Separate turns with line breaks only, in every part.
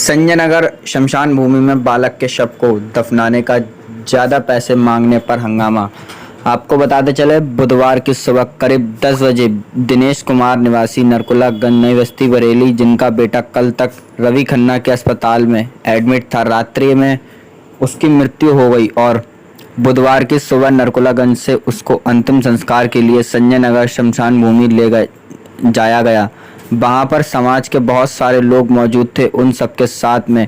संजय नगर शमशान भूमि में बालक के शव को दफनाने का ज़्यादा पैसे मांगने पर हंगामा। आपको बताते चले, बुधवार की सुबह करीब 10 बजे दिनेश कुमार निवासी नरकुलागंज नई बस्ती बरेली, जिनका बेटा कल तक रवि खन्ना के अस्पताल में एडमिट था, रात्रि में उसकी मृत्यु हो गई और बुधवार की सुबह नरकुलागंज से उसको अंतिम संस्कार के लिए संजय नगर शमशान भूमि जाया गया। वहां पर समाज के बहुत सारे लोग मौजूद थे। उन सबके साथ में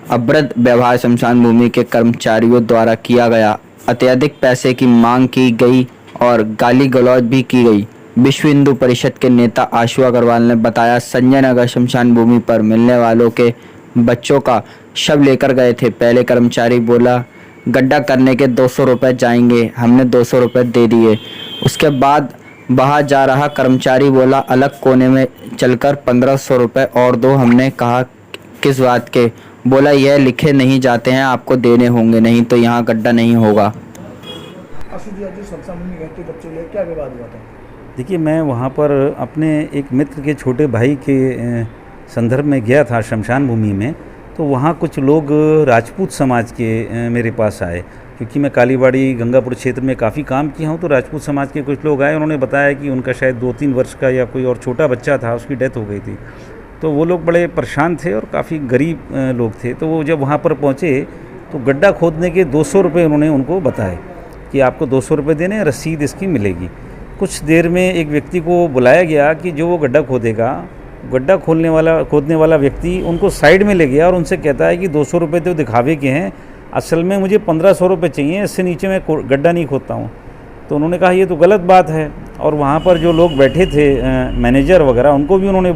अभद्र व्यवहार शमशान भूमि के कर्मचारियों द्वारा किया गया। अत्यधिक पैसे की मांग की गई और गाली गलौज भी की गई। विश्व हिंदू परिषद के नेता आशु अग्रवाल ने बताया, संजय नगर शमशान भूमि पर मिलने वालों के बच्चों का शव लेकर गए थे। पहले कर्मचारी बोला गड्ढा करने के 200 रुपये जाएंगे, हमने 200 रुपये दे दिए। उसके बाद वहाँ जा रहा कर्मचारी बोला अलग कोने में चलकर 1500 रुपये और दो। हमने कहा किस बात के? बोला यह लिखे नहीं जाते हैं, आपको देने होंगे, नहीं तो यहाँ गड्ढा नहीं होगा।
देखिए, मैं वहाँ पर अपने एक मित्र के छोटे भाई के संदर्भ में गया था शमशान भूमि में। तो वहाँ कुछ लोग राजपूत समाज के मेरे पास आए, क्योंकि मैं कालीबाड़ी गंगापुर क्षेत्र में काफ़ी काम किया हूँ। तो राजपूत समाज के कुछ लोग आए, उन्होंने बताया कि उनका शायद 2-3 वर्ष का या कोई और छोटा बच्चा था, उसकी डेथ हो गई थी। तो वो लोग बड़े परेशान थे और काफ़ी गरीब लोग थे। तो वो जब वहाँ पर पहुँचे तो गड्ढा खोदने के 200 रुपये उन्होंने उनको बताए कि आपको 200 रुपये देने, रसीद इसकी मिलेगी। कुछ देर में एक व्यक्ति को बुलाया गया कि जो वो गड्ढा खोदेगा, गड्ढा खोदने वाला व्यक्ति उनको साइड में ले गया और उनसे कहता है कि 200 रुपये तो दिखावे के हैं, असल में मुझे 1500 रुपये चाहिए, इससे नीचे मैं गड्ढा नहीं खोदता हूँ। तो उन्होंने कहा ये तो गलत बात है। और वहाँ पर जो लोग बैठे थे मैनेजर वगैरह, उनको भी उन्होंने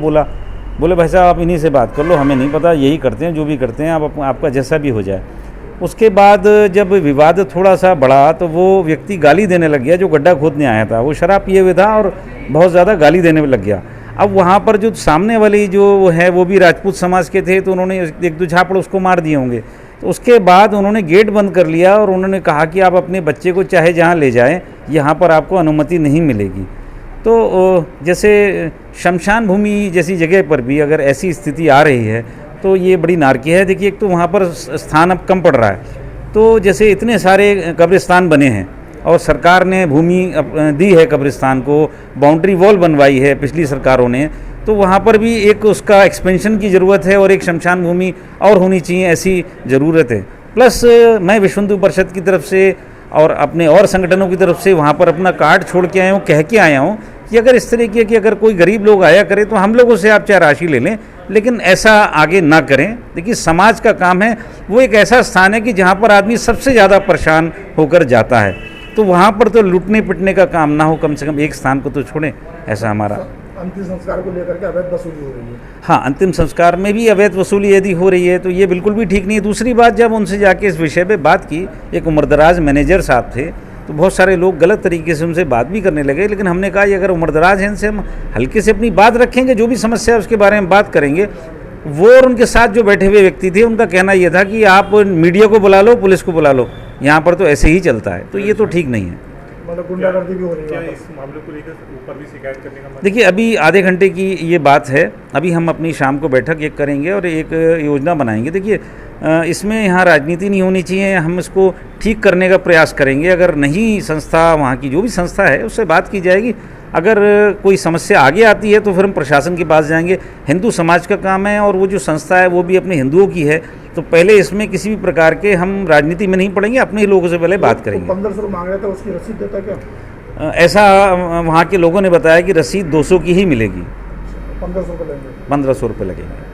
बोले भाई साहब आप इन्हीं से बात कर लो, हमें नहीं पता, यही करते हैं जो भी करते हैं, आप आपका जैसा भी हो जाए। उसके बाद जब विवाद थोड़ा सा बढ़ा तो वो व्यक्ति गाली देने लग गया जो गड्ढा खोदने आया था। वो शराब पिए हुए था और बहुत ज़्यादा गाली देने लग गया। अब वहाँ पर जो सामने वाली जो है वो भी राजपूत समाज के थे, तो उन्होंने 1-2 झापड़ उसको मार दिए होंगे। तो उसके बाद उन्होंने गेट बंद कर लिया और उन्होंने कहा कि आप अपने बच्चे को चाहे जहाँ ले जाएं, यहाँ पर आपको अनुमति नहीं मिलेगी। तो जैसे शमशान भूमि जैसी जगह पर भी अगर ऐसी स्थिति आ रही है तो ये बड़ी नारकी है। देखिए, एक तो वहाँ पर स्थान अब कम पड़ रहा है, तो जैसे इतने सारे कब्रिस्तान बने हैं और सरकार ने भूमि दी है कब्रिस्तान को, बाउंड्री वॉल बनवाई है पिछली सरकारों ने, तो वहाँ पर भी एक उसका एक्सपेंशन की ज़रूरत है और एक शमशान भूमि और होनी चाहिए, ऐसी ज़रूरत है। प्लस मैं विश्व हिंदू परिषद की तरफ से और अपने और संगठनों की तरफ से वहाँ पर अपना कार्ड छोड़ के आया हूँ, कह के आया हूँ कि अगर इस तरीके की अगर कोई गरीब लोग आया करे तो हम लोगों से आप चाहे राशि ले लें, लेकिन ऐसा आगे ना करें। देखिए, समाज का काम है, वो एक ऐसा स्थान है कि जहाँ पर आदमी सबसे ज़्यादा परेशान होकर जाता है, तो वहाँ पर तो लूटने पिटने का काम ना हो, कम से कम एक स्थान को तो छोड़ें। ऐसा हमारा
अंतिम संस्कार को लेकर के अवैध वसूली हो रही है।
हाँ, अंतिम संस्कार में भी अवैध वसूली यदि हो रही है तो ये बिल्कुल भी ठीक नहीं है। दूसरी बात, जब उनसे जाके इस विषय पे बात की, एक उम्रदराज मैनेजर साहब थे, तो बहुत सारे लोग गलत तरीके से उनसे बात भी करने लगे। लेकिन हमने कहा कि अगर उम्रदराज हैं, इनसे हम हल्के से अपनी बात रखेंगे, जो भी समस्या है उसके बारे में बात करेंगे। वो और उनके साथ जो बैठे हुए व्यक्ति थे, उनका कहना यह था कि आप मीडिया को बुला लो, पुलिस को बुला लो, यहाँ पर तो ऐसे ही चलता है। तो ये तो ठीक नहीं है।
मतलब गुंडागर्दी भी हो रही है।
इस मामले को लेकर ऊपर भी शिकायत करने का
देखिए, अभी आधे घंटे की ये बात है। अभी हम अपनी शाम को बैठक एक करेंगे और एक योजना बनाएंगे। देखिए, इसमें यहाँ राजनीति नहीं होनी चाहिए, हम इसको ठीक करने का प्रयास करेंगे। अगर नहीं, संस्था वहाँ की जो भी संस्था है उससे बात की जाएगी। अगर कोई समस्या आगे आती है तो फिर हम प्रशासन के पास जाएंगे। हिंदू समाज का काम है और वो जो संस्था है वो भी अपने हिंदुओं की है, तो पहले इसमें किसी भी प्रकार के हम राजनीति में नहीं पड़ेंगे, अपने ही लोगों से पहले बात करेंगे।
1500 मांग रहा था, उसकी रसीद देता क्या?
ऐसा वहाँ के लोगों ने बताया कि रसीद 200 की ही मिलेगी,
1500 रुपये लेंगे।
1500 रुपये लगेंगे।